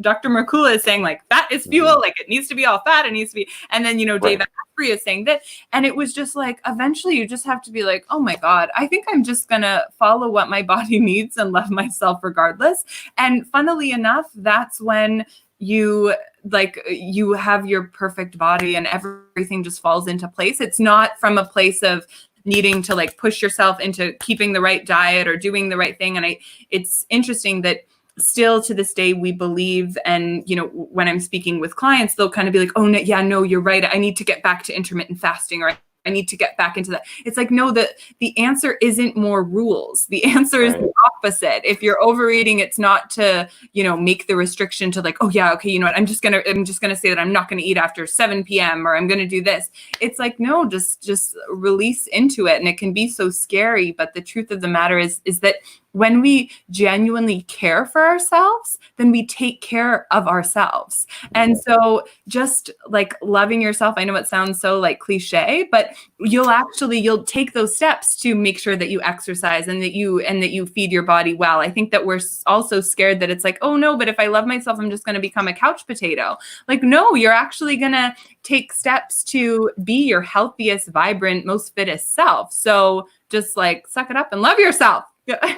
Dr. Mercola is saying fat is fuel, it needs to be all fat. It needs to be. And then, Dave is saying that. And it was just eventually you just have to be oh my God, I think I'm just going to follow what my body needs and love myself regardless. And funnily enough, that's when you like you have your perfect body and everything just falls into place. It's not from a place of needing to like push yourself into keeping the right diet or doing the right thing. And it's interesting that still to this day we believe, and when I'm speaking with clients, they'll kind of be like, oh no, yeah, no, you're right, I need to get back to intermittent fasting, or I need to get back into that. It's like, no, the answer isn't more rules. The answer is the opposite. If you're overeating, it's not to, make the restriction to like, oh yeah, okay, you know what, I'm just gonna say that I'm not gonna eat after 7 p.m. or I'm gonna do this. It's like, no, just release into it. And it can be so scary, but the truth of the matter is that when we genuinely care for ourselves, then we take care of ourselves. And so just like loving yourself, I know it sounds so like cliche, but you'll take those steps to make sure that you exercise and that you feed your body well. I think that we're also scared that it's like, oh no, but if I love myself, I'm just going to become a couch potato. Like, no, you're actually going to take steps to be your healthiest, vibrant, most fittest self. So just like suck it up and love yourself.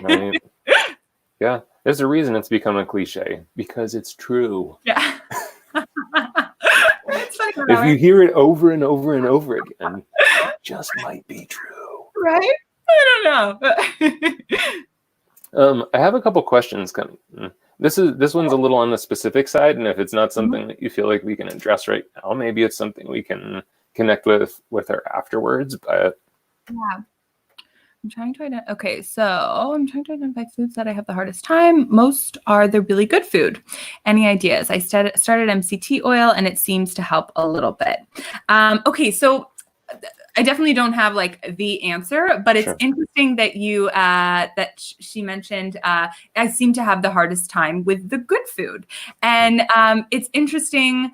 Right. Yeah, there's a reason it's become a cliche, because it's true. Yeah. It's funny, if you hear it over and over and over again, it just might be true. Right? I don't know. I have a couple questions coming. This one's a little on the specific side, and if it's not something that you feel like we can address right now, maybe it's something we can connect with her afterwards. But yeah. I'm trying to identify foods that I have the hardest time. Most are the really good food. Any ideas? I started MCT oil and it seems to help a little bit. Okay, so I definitely don't have like the answer, but it's interesting that she mentioned I seem to have the hardest time with the good food. And it's interesting.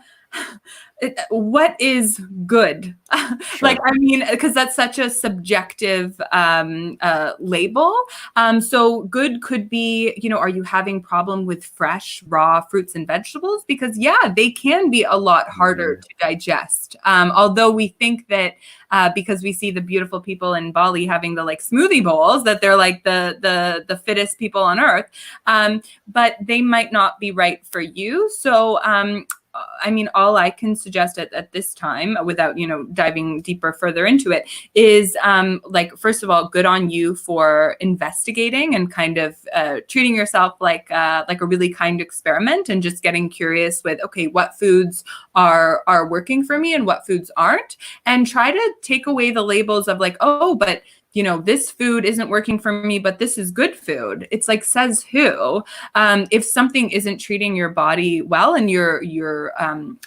What is good? Like, I mean, because that's such a subjective label. So good could be, are you having problem with fresh, raw fruits and vegetables? Because yeah, they can be a lot harder to digest. Although we think that because we see the beautiful people in Bali having the like smoothie bowls, that they're like the fittest people on earth. But they might not be right for you. So I mean, all I can suggest at this time, without, diving deeper further into it, is like, first of all, good on you for investigating and kind of treating yourself like a really kind experiment and just getting curious with, okay, what foods are working for me and what foods aren't, and try to take away the labels of like, oh, but this food isn't working for me, but this is good food. It's like, says who? If something isn't treating your body well and you're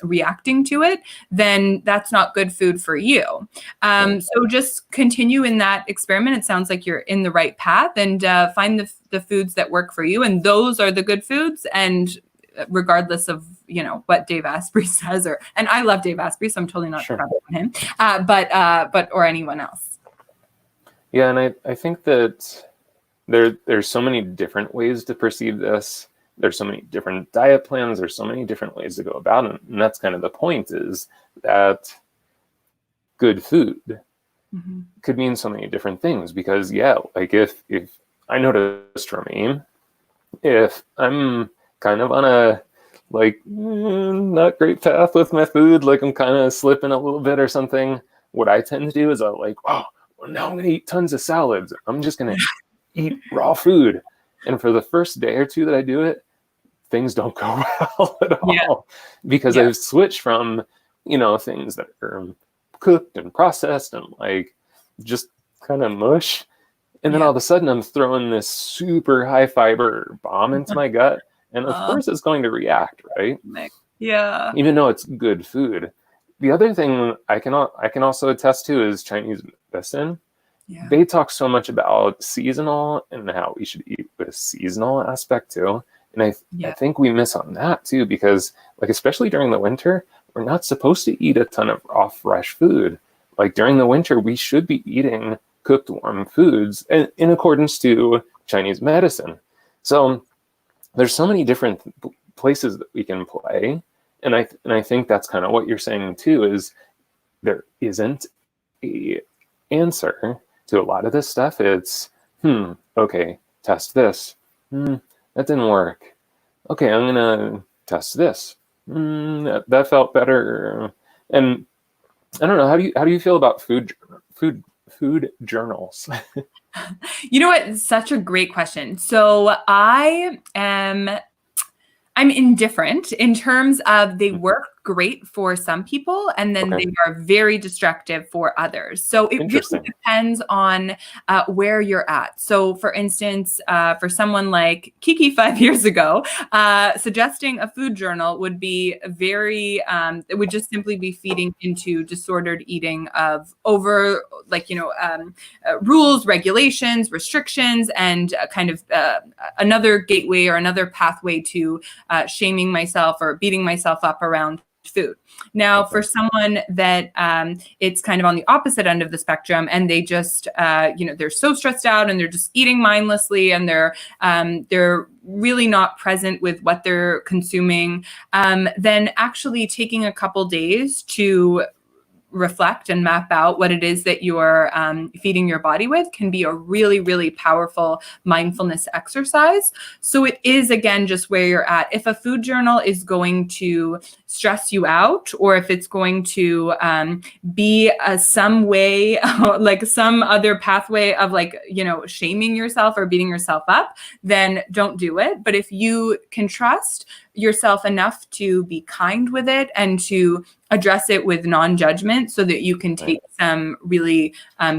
reacting to it, then that's not good food for you. So just continue in that experiment. It sounds like you're in the right path, and find the foods that work for you. And those are the good foods. And regardless of, what Dave Asprey says, and I love Dave Asprey, so I'm totally not proud of him, but or anyone else. Yeah, and I think that there's so many different ways to perceive this. There's so many different diet plans. There's so many different ways to go about it. And that's kind of the point, is that good food could mean so many different things. Because yeah, like if I noticed for me, if I'm kind of on a like not great path with my food, like I'm kind of slipping a little bit or something, what I tend to do is I'm like, oh, well, now I'm going to eat tons of salads. I'm just going to eat raw food. And for the first day or two that I do it, things don't go well at all, because I've switched from, things that are cooked and processed and like just kind of mush. And then all of a sudden I'm throwing this super high fiber bomb into my gut. And of course it's going to react, right? Yeah. Even though it's good food. The other thing I can also attest to is Chinese medicine. Yeah. They talk so much about seasonal and how we should eat with seasonal aspect too. And I think we miss on that too, because like, especially during the winter, we're not supposed to eat a ton of raw, fresh food. Like during the winter, we should be eating cooked, warm foods in accordance to Chinese medicine. So there's so many different places that we can play. And I think that's kind of what you're saying too, is there isn't a answer to a lot of this stuff. It's, okay, test this. That didn't work. Okay, I'm going to test this. That felt better. And I don't know, how do you feel about food journals? You know what? It's such a great question. So I'm indifferent in terms of they work great for some people and then Okay. they are very destructive for others. So it really Interesting. depends on where you're at. So for instance, for someone like Kiki 5 years ago, suggesting a food journal would be it would just simply be feeding into disordered eating of over rules, regulations, restrictions, and kind of another gateway or another pathway to shaming myself or beating myself up around food. Now, for someone that it's kind of on the opposite end of the spectrum and they just, they're so stressed out and they're just eating mindlessly and they're really not present with what they're consuming, then actually taking a couple days to reflect and map out what it is that you're feeding your body with can be a really, really powerful mindfulness exercise. So it is, again, just where you're at. If a food journal is going to stress you out, or if it's going to be some way, like some other pathway of shaming yourself or beating yourself up, then don't do it. But if you can trust yourself enough to be kind with it and to address it with non-judgment so that you can take some really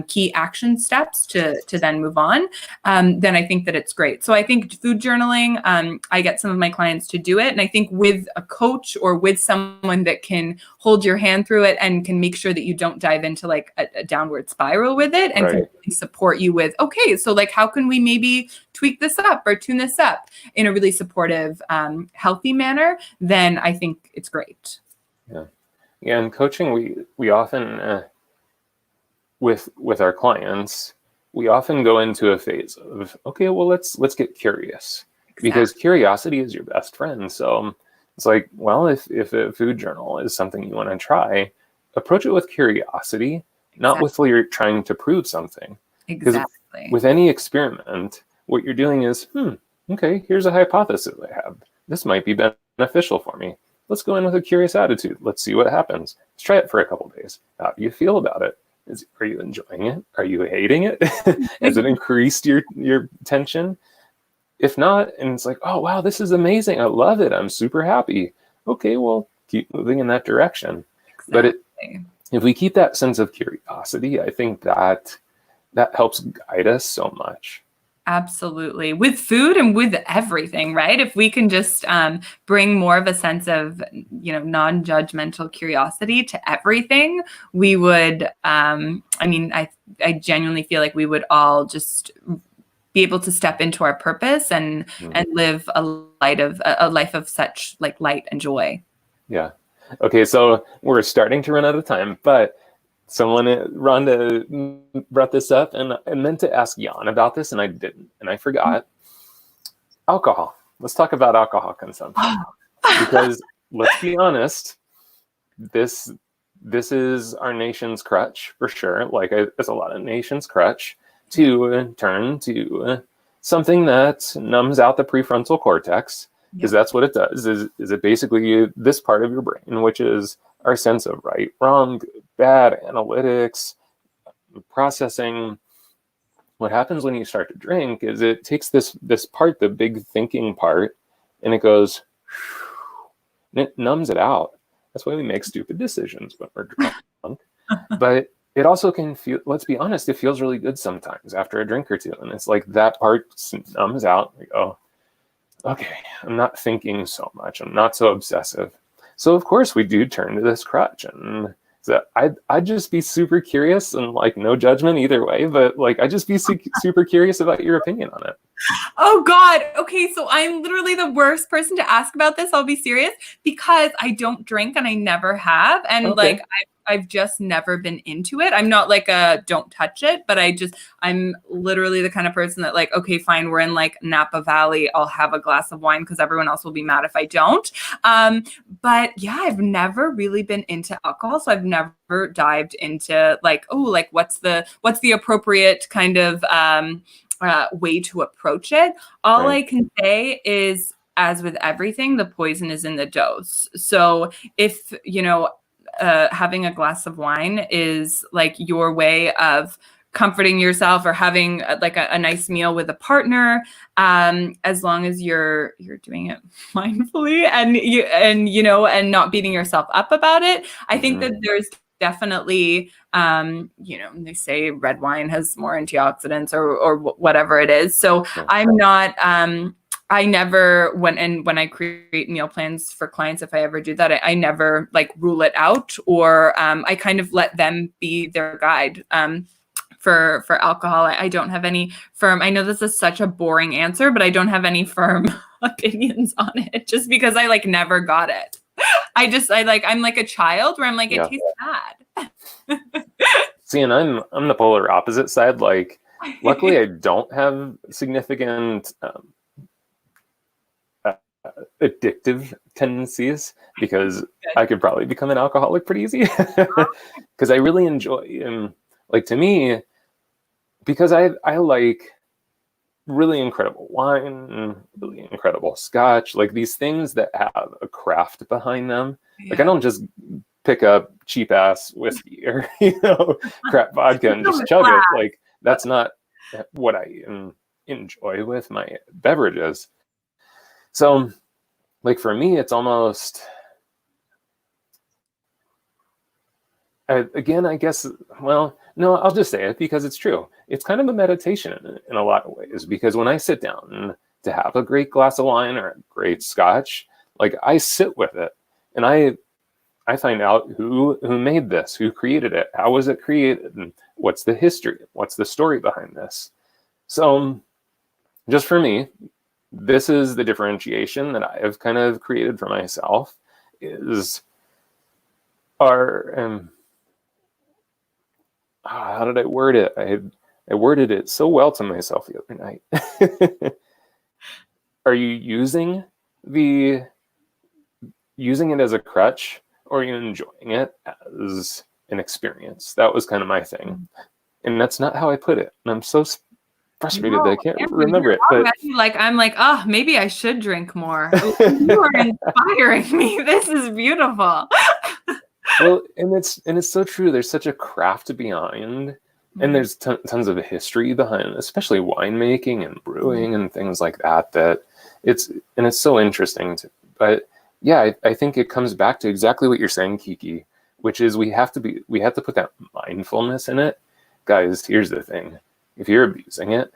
key action steps to then move on, then I think that it's great. So I think food journaling, I get some of my clients to do it. And I think with a coach or with someone that can hold your hand through it and can make sure that you don't dive into like a downward spiral with it and can really support you with, okay, so like how can we maybe tweak this up or tune this up in a really supportive, healthy manner, then I think it's great. Yeah, in coaching, we often, with our clients, we often go into a phase of, okay, well, let's get curious. Exactly. Because curiosity is your best friend. So it's like, well, if a food journal is something you want to try, approach it with curiosity, not with you're trying to prove something. Exactly. With any experiment, what you're doing is, okay, here's a hypothesis I have. This might be beneficial for me. Let's go in with a curious attitude. Let's see what happens. Let's try it for a couple of days. How do you feel about it? Are you enjoying it? Are you hating it? Has it increased your tension? If not, and it's like, oh, wow, this is amazing. I love it. I'm super happy. Okay, well, keep moving in that direction. Exactly. But if we keep that sense of curiosity, I think that helps guide us so much. Absolutely. With food and with everything, right? If we can just bring more of a sense of, non-judgmental curiosity to everything, we would, I genuinely feel like we would all just be able to step into our purpose and live a life of such like light and joy. Yeah. Okay. So we're starting to run out of time, but Rhonda brought this up, and I meant to ask Jan about this, and I didn't, and I forgot. Alcohol. Let's talk about alcohol consumption, because let's be honest, this is our nation's crutch for sure. Like it's a lot of nation's crutch to turn to something that numbs out the prefrontal cortex, because that's what it does. Is it basically this part of your brain, which is our sense of right, wrong, good, bad, analytics, processing. What happens when you start to drink is it takes this part, the big thinking part, and it goes, and it numbs it out. That's why we make stupid decisions when we're drunk. But it also can feel, let's be honest, it feels really good sometimes after a drink or two. And it's like that part numbs out. We go, okay, I'm not thinking so much. I'm not so obsessive. So of course we do turn to this crutch, and so I'd just be super curious, and like no judgment either way, but like I'd just be super curious about your opinion on it. Oh God. Okay. So I'm literally the worst person to ask about this. I'll be serious, because I don't drink and I never have. And like, I've just never been into it. I'm not like a don't touch it, but I'm literally the kind of person that like, okay, fine, we're in like Napa Valley, I'll have a glass of wine because everyone else will be mad if I don't. But yeah, I've never really been into alcohol. So I've never dived into like, oh, like what's the appropriate kind of way to approach it. All I can say is as with everything, the poison is in the dose. So if, having a glass of wine is like your way of comforting yourself or having like a nice meal with a partner, as long as you're doing it mindfully and not beating yourself up about it, I think that there's definitely, they say red wine has more antioxidants or whatever it is. So I'm not, I never, when I create meal plans for clients, if I ever do that, I never like rule it out, or I kind of let them be their guide. For alcohol, I don't have any firm, I know this is such a boring answer, but I don't have any firm opinions on it, just because I like never got it. I'm like a child where I'm like, it tastes bad. See, and I'm the polar opposite side. Like, luckily I don't have significant addictive tendencies, because I could probably become an alcoholic pretty easy, because I really enjoy, like, to me, because I like really incredible wine, really incredible scotch, like these things that have a craft behind them. Like, I don't just pick up cheap ass whiskey or crap vodka and just chug it. Like, that's not what I enjoy with my beverages. So, like, for me, it's almost, again, I guess, well, no, I'll just say it because it's true. It's kind of a meditation in a lot of ways, because when I sit down to have a great glass of wine or a great scotch, like, I sit with it and I find out who made this, who created it, how was it created, and what's the history, what's the story behind this. So just for me, this is the differentiation that I have kind of created for myself, is our, how did I word it? I worded it so well to myself the other night. Are you using it as a crutch, or are you enjoying it as an experience? That was kind of my thing. And that's not how I put it. And I'm so frustrated that I can't remember it. But like, I'm like, oh, maybe I should drink more. You are inspiring me. This is beautiful. Well, and it's so true. There's such a craft behind, and there's tons of history behind, especially winemaking and brewing and things like that. That it's so interesting. But yeah, I think it comes back to exactly what you're saying, Kiki, which is we have to put that mindfulness in it. Guys, here's the thing: if you're abusing it,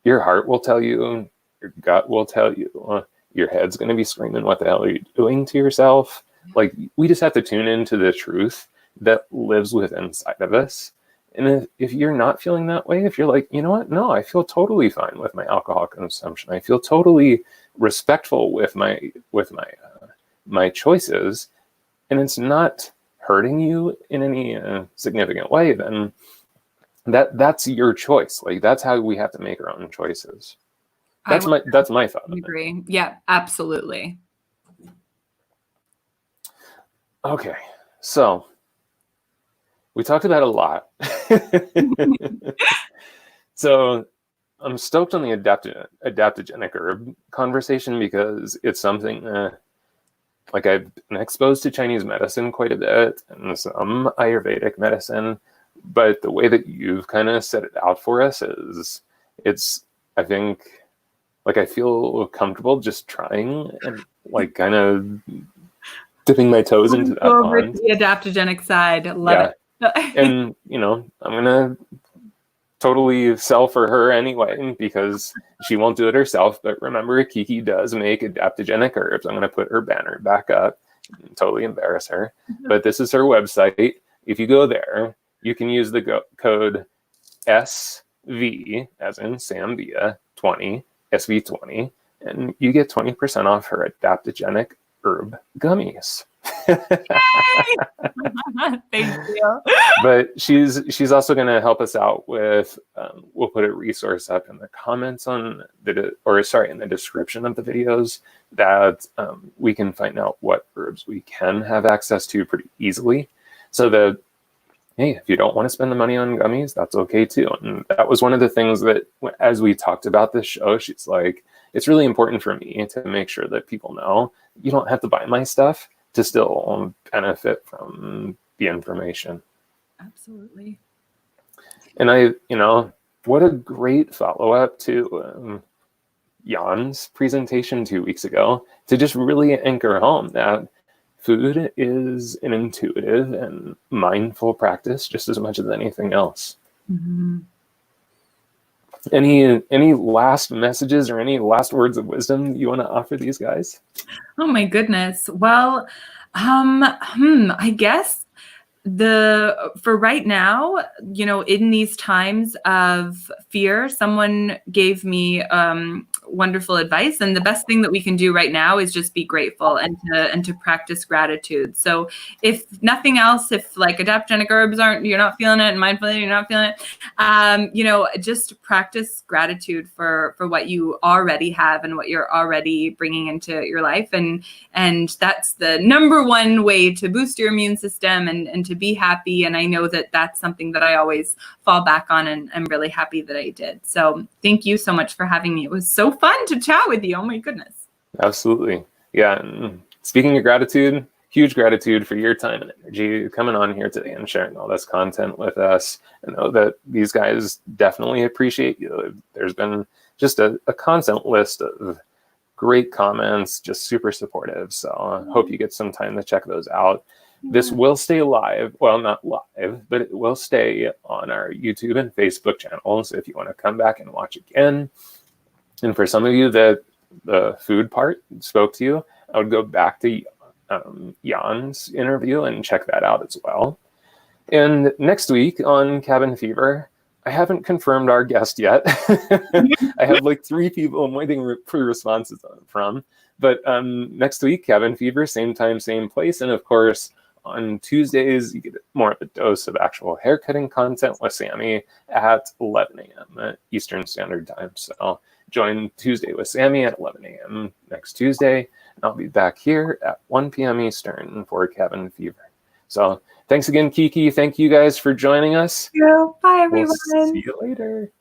your heart will tell you, your gut will tell you, your head's going to be screaming, "What the hell are you doing to yourself?" Like, we just have to tune into the truth that lives within inside of us. And if you're not feeling that way, if you're like, you know what? No, I feel totally fine with my alcohol consumption. I feel totally respectful with my choices, and it's not hurting you in any significant way, then that's your choice. Like, that's how we have to make our own choices. That's my thought. I agree. Yeah, absolutely. Okay, so we talked about a lot. So I'm stoked on the adaptogenic herb conversation, because it's something like, I've been exposed to Chinese medicine quite a bit and some Ayurvedic medicine, but the way that you've kind of set it out for us is, I think, like, I feel comfortable just trying and like kind of dipping my toes into that pond. The adaptogenic side. Love it. And, I'm going to totally sell for her anyway, because she won't do it herself. But remember, Kiki does make adaptogenic herbs. I'm going to put her banner back up and totally embarrass her. But this is her website. If you go there, you can use the code SV, as in Sambia 20, SV20, and you get 20% off her adaptogenic herb gummies. Thank you. But she's also going to help us out with, we'll put a resource up in the comments in the description of the videos, that we can find out what herbs we can have access to pretty easily. So that, hey, if you don't want to spend the money on gummies, that's okay too. And that was one of the things that, as we talked about this show, she's like, it's really important for me to make sure that people know you don't have to buy my stuff to still benefit from the information. Absolutely. And what a great follow-up to Jan's presentation 2 weeks ago, to just really anchor home that food is an intuitive and mindful practice just as much as anything else. Mm-hmm. Any last messages or any last words of wisdom you want to offer these guys? Oh my goodness. Well, I guess for right now, in these times of fear, someone gave me wonderful advice, and the best thing that we can do right now is just be grateful and to practice gratitude. So if nothing else, if like adaptogenic herbs you're not feeling it, and mindful eating, you're not feeling it, just practice gratitude for what you already have and what you're already bringing into your life, and that's the number one way to boost your immune system and to be happy. And I know that that's something that I always fall back on, and I'm really happy that I did. So thank you so much for having me. It was so fun to chat with you. Oh my goodness. Absolutely. Yeah. And speaking of gratitude, huge gratitude for your time and energy coming on here today and sharing all this content with us. I know that these guys definitely appreciate you. There's been just a constant list of great comments, just super supportive. So I hope you get some time to check those out. This will stay live. Well, not live, but it will stay on our YouTube and Facebook channel. So if you want to come back and watch again, and for some of you that the food part spoke to you, I would go back to Jan's interview and check that out as well. And next week on Cabin Fever, I haven't confirmed our guest yet. I have like 3 people I'm waiting for responses from. But next week, Cabin Fever, same time, same place. And of course, on Tuesdays, you get more of a dose of actual haircutting content with Sammy at 11 a.m. Eastern Standard Time. So join Tuesday with Sammy at 11 a.m. next Tuesday. And I'll be back here at 1 p.m. Eastern for Cabin Fever. So thanks again, Kiki. Thank you guys for joining us. Thank you. Bye, everyone. We'll see you later.